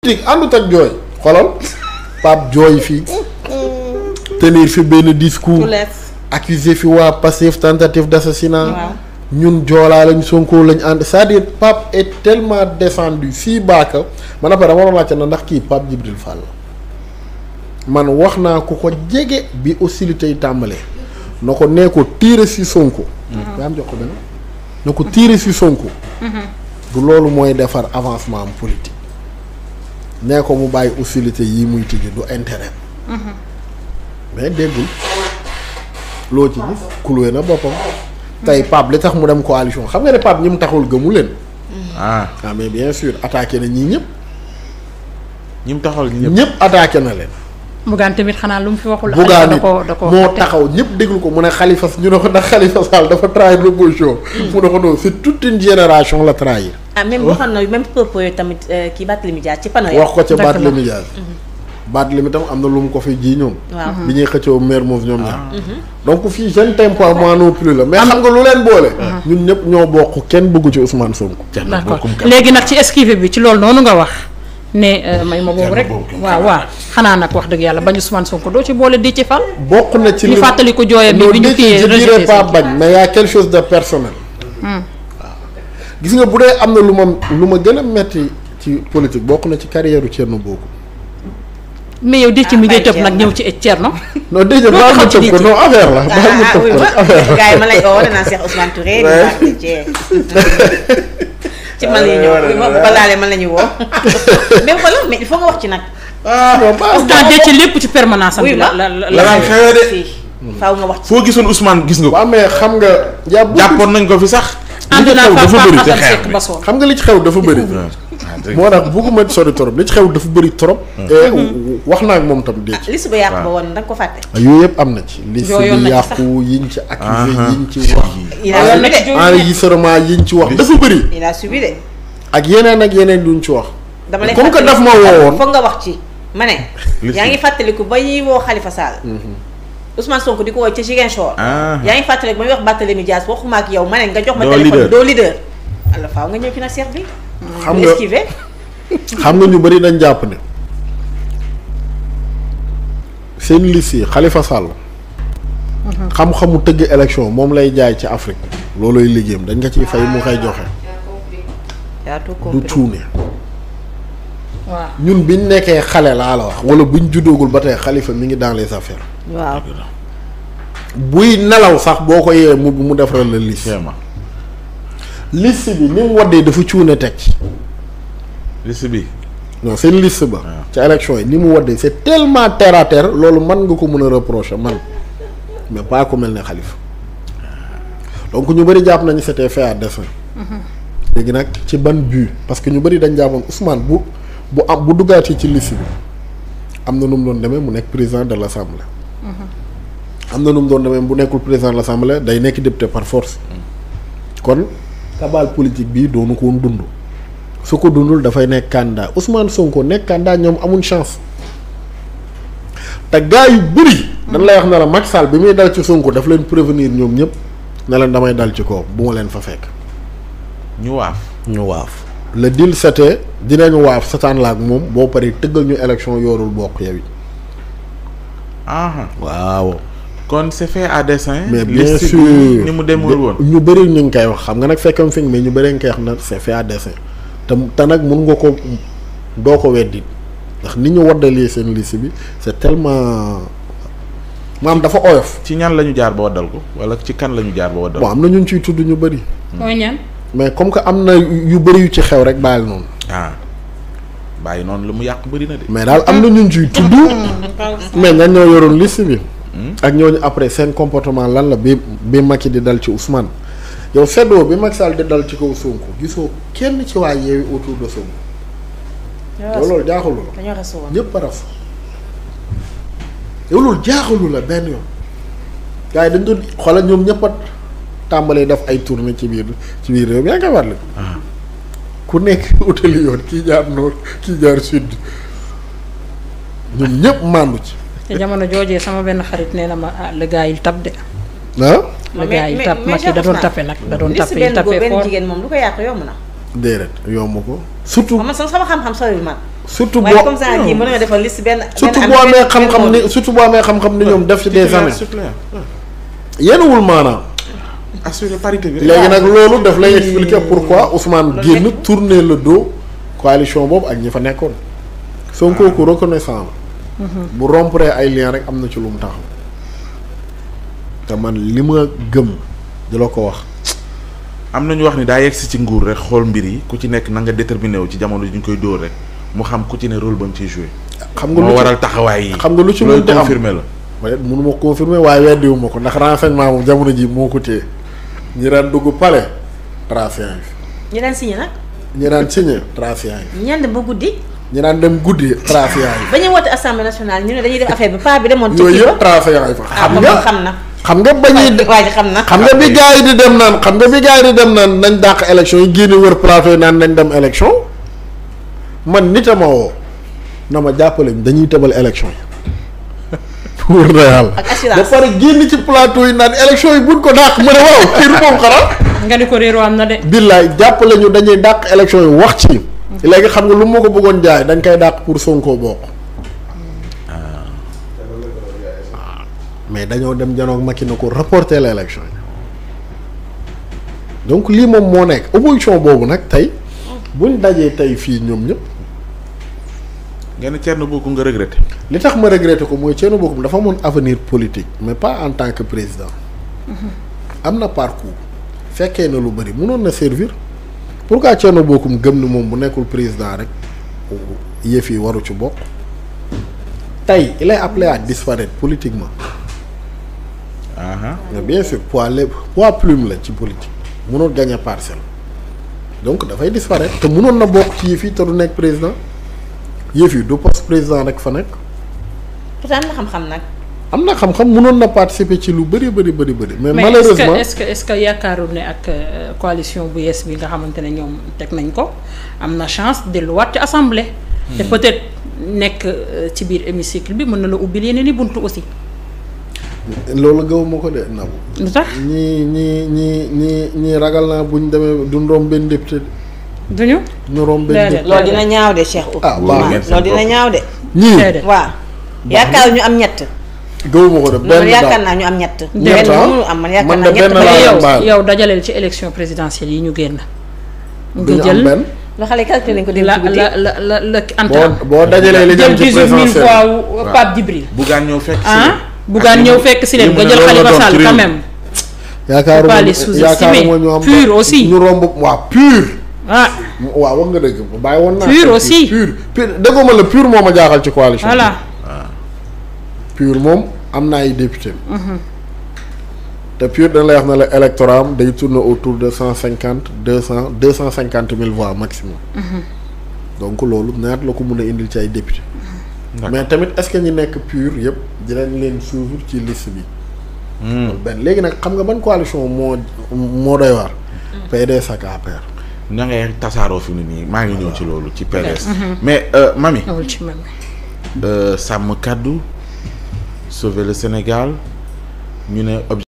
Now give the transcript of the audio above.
politique àndut ak jooy xolal Pape jooy fii tenir fi benn discours accusé fi waa Pastef tentative d'assassinat ñun joolaa lañ Sonko lañ ànd c'est-à-dire Pape est tellement descendu si baaka man après dama laajte na ndax kii Pape Djibril Fall man wax naa ku ko jege bi hostilité yi tàmbalee na ko nee ko tiire si Sonko yaa am jox ko benn na ko tiire si Sonko du loolu mooy defar avancement am politique nee ko mu bàyyi hostilité yi muy tijji du intérêt mais déggul loo ci gis kuluwe na boppam tey Pape li tax mu dem coalition xam nga ne Pape ñi mu taxul gëmu leen mais bien sûr attaqué na ñii ñëpp ñi mu taxawal ñëpp attaqué na leen Bougane tamit xanaa lu mu fi waxul. Bougane moo taxaw ñëpp déglu ko mu ne Khalifa ñu ne ko ndax Khalifa Sall dafa trahir l'opposition. mu ne ko non c'est toute une génération la trahir. même waxoon na même propos yooyu tamit kii Barthélémy Dias ci panneau wax ko ca Barthélémy Dias. Barthélémy tam am na lu mu ko fi ji ñoom. waaw bi ñuy xëccoo maire moom ñoom ñaar. donc fii je ne t'aime pas moi non plus la. mais xam nga lu leen boole. ñun ñëpp ñoo bokk kenn bëggu ci Ousmane Sonko. d'accord léegi nag ci esquive bi ci loolu noonu nga wax. ne may ma boobu rek waaw xanaa nag wax dëgg yàlla bañ Ousmane Sonko doo ci boole di ci fal. bokk na ci li ñu fàttali ko jooyam bi ñu kii je dirais pas bañ mais y a quelque chose de personnel. waaw gis nga bu dee am na lu ma gën a metti ci politique bokk na ci carrière u Thierno Bocoum. mais yow Déthié mi ngay tëb nag ñëw ci Thierno. non Déthié baal ma tëb ko non affaire la. baal ma tëb ko affaire la gars yi ma lay oo danaa Cheikh Ousmane Touré ci man la ñëw balaa man la ñu woo mais xoolal mais il faut nga wax ci nag. parce que Déthié lépp ci permanence am. la daan xewee de. faaw nga wax ci. foo gisoon Ousmane gis nga ko. waaw mais xam nga. jàppoon nañ ko fi sax. ànd naa dafa bëri te xeex bi xam nga li ci xew dafa bëri. moo tax bëgguma sori trop li ci xew dafa bëri trop. wax naa ak moom tam Déthié. liste ba yàqu ba woon da nga ko fàtte. yooyu yëpp am na ci. liste bi yàqu yiñ ci accusé yiñ ci wax. enregistrement yiñ ci wax dafa bëri. il a subi de. ak yeneen duñ ci wax. dama lay comme que daf ma woowoon foog nga wax ci ma ne. yaa ngi fàttaliku ba ñuy woo Khalifa Sall. Ousmane Sonko di ko woo ca Ziguinchor. yaa ngi fàttaliku ba ñuy wax Barthélémy Dias waxuma ak yow ma ne nga jox ma téléphone doo leader. alors faaw nga ñëw ci nag Cheikh bi. xam nga ñu bëri dañ jàpp ne seen liste yi Khalifa Sall. xam-xamu tëgg élection moom lay jaay ci Afrique. loolooy liggéeyam dañ nga ciy fay mu koy joxe. du cuune. waaw ñun biñ nekkee xale laa la wax. wala buñ juddoogul ba tey Khalifa mi ngi dans les affaires. waaw. buy nelaw sax boo ko yee mu defaral la liste. liste bi ni mu waddee dafa cuune teg ci. liste bi. non seen liste ba. ca élection yi ni mu waddee c'est tellement terre à terre loolu man nga ko mën a reprocher man mais pas ku mel ne Khalifa. donc ñu bëri jàpp nañu c'était fait à dessein. léegi nag ci ban but parce que ñu bëri dañ jàppoon Ousmane bu duggaatee ci liste bi am na nu mu doon demee mu nekk président de l'Assemblée. am na nu mu doon demee bu nekkul président de l'Assemblée day nekk député par force. kon cabale politique bi doonu ko woon dund. su ko dundul dafay nekk candidat Ousmane Sonko nekk candidat ñoom amuñ chance. te gars yu bëri. dañ lay wax ne la Macky Sall bi muy dal ci Sonko daf leen prévenir ñoom ñëpp ne leen damay dal ci kaw bu ma leen fa fekk. ñu waaf. le deal c'était dinañu waaf sataan la ak moom boo paree tëggal ñu élection yoorul bokk yow yi. waaw. kon c'est fait à dessein. mais bien sûr ni mu demul woon. ñu bëri ñu ngi koy wax xam nga nag fekkam fi mais ñu bëri nga koy wax na c'est fait à dessein te nag mun nga ko doo ko weddi ndax ni ñu waddalee seen liste bi c'est tellement maam dafa oyof. ci ñan la ñu jaar ba waddal ko wala ci kan la ñu jaar ba waddal ko. bon am na ñu ciy tudd ñu bëri. mooy ñan. mais comme que am na yu bëri yu ci xew rek bàyyil noonu. bàyyi noonu lu mu yàq bëri na de. mais daal am na ñu ciy tudd. mais ñan ñoo yoroon liste bi. ak ñooñu après seen comportement lan la bi Macky di dal ci Ousmane yow seddoo bi Macky Sall di dal ci kaw Sonko gisoo kenn ci waa Yewwi autour de Sonko. yow loolu jaaxalu la. dañoo rasuwoon ñëpp a raf. yow loolu jaaxalu la benn yoon. gars yi dañ doon xoolal ñoom ñëpp a tàmbalee def ay tournée ci biir réew mi yaa ngi koy warle. ku nekk utali yoon kii jaar nord kii jaar sud ñoom ñëpp màndu ci. te jamono joojee sama benn xarit nee na ma le gars il tape de. ah. le gars il tape Macky da doon tape nag da doon tape il tape benn jigéen moom lu ko yàq yomb na. déedéet yomb ko. surtout man sama xam-xam soriwul man. surtout waaye comme ça kii mën nga defal liste benn. surtout boo amee xam-xam ni surtout boo amee xam-xam ni ñoom def ci des années. yéenawul maanaam. assurer parité bi. léegi nag loolu daf lay expliquer pourquoi Ousmane génn tourner le dos coalition boobu ak ñi fa nekkoon. Sonko ku reconnaissant la. bu rompre ay lien rek am na ci lu mu taxaw. te man li ma gëm di la ko wax. am na ñu wax ni daa yegg si ci nguur rek xool mbir yi ku ci nekk na nga déterminé wu ci jamono ji ñu koy dóor rek mu xam ku ci ne rôle ba mu ciy joué. xam nga lu moo waral taxawaay yi. xam nga lu ci mënti am confirmé la. waaye mënu ma confirmer waaye weddiwu ma ko ndax renseignement moom jamono ji moo ko téye ñi daan dugg palais trafiquant yi. ñi daan signé nag. ñi daan signé trafiquant yi. ñenn ba guddi. ñi daan dem guddi trafiquant yi. ba ñuy woote assemblée nationale ñu ne dañuy def affaire bi paa bi demoon. yooyu yëpp trafiquant yi fa. xam nga xam na. xam nga bañuy xam na. xam nga bi gars yi di dem naan xam nga bi gars yi di dem naan nañ dàq élection yi génne wër plateau yi naan nañ dem élection man nit a ma woo na ma jàppale dañuy tëbal élection yi. wër na yàlla. ak assurance ba pare génn ci plateau yi naan élection yi buñ ko dàq mu ne waaw kii moom xanaa. nga ni ko réeroo am na de. billaay jàppale ñu dañuy dàq élection yi wax ci. léegi xam nga lu ma ko bëggoon jaay dañ koy dàq pour Sonko bokk. mais dañoo dem janoog Macky na ko reporter la élection yi donc lii moom moo nekk opposition boobu nag tey buñ dajee tey fii ñoom ñëpp. nga ne Thierno Bocoum nga regretté. li tax ma regretté ko mooy Thierno Bocoum dafa amoon avenir politique mais pas en tant que président. am na parcours. fekkee na lu bëri mënoon na servir pourquoi Thierno Bocoum gëm ni moom bu nekkul président rek yëf yi waru ci bokk. tey il est appelé à disparaître politiquement. mais bien sûr poids plume la ci politique mënoon gagner parcelle donc dafay disparaître te mënoon na bokk ci yëf yi te du nekk président yëf yi du poste président rek fa nekk. pourtant am na xam-xam nag. am na xam-xam mënoon na participer ci lu bëri. mais malheureusement est-ce que yaakaarul ne ak coalition bu yees bi nga xamante ne ñoom teg nañ ko am na chance delluwaat ci assemblée. te peut-être nekk ci biir hémicycle bi mën na la ubbil yeneen i buntu aussi. loolu gëwuma ko de nabu. lu tax ñii ragal naa buñ demee du romb benn député. duñu. ñu romb benn député loolu dina ñaaw de Cheikh. ah waaw loolu dina ñaaw de. ñii waaw. yaakaar ñu am ñett. gëwuma ko de benn yaakaar naa ñu am ñett. ñett benn am man yaakaar naa ñett. yow dajaleel ci élection présidentielle yi ñu génn. nga jël benn. loo xale calculé nañ ko dem ci guddi la Anta. boo dajalee li jëm ci présidentielle jël 18 000 voix Pape Djibril. Bougane ñëw fekk si Bougane ñëw fekk si leen nga jël Khalifa Sall quand même. yaakaaruma ñu am pur aussi ñu romb waaw pur. ah waaw wax nga dëgg bàyyi woon naa. pur aussi pur déggoo ma la pur moo ma jaaxal ci coalition. voilà pur moom am na ay député. te pur dañ lay wax na la électorat am day tourner autour de 250 000 voix maximum. donc loolu ñaata la ko mun a indil ci ay député. mais tamit est-ce que ñi nekk pur yëpp dinañ leen suivre ci liste bi. benn léegi nag xam nga ban coalition moo doy waar. PDS ak APR. na ngay tasaaroo fi mu ne nii maa ngi ñëw ci loolu ci PDS. mais Mamy. sàmm kàddu sauver le Sénégal ñu ne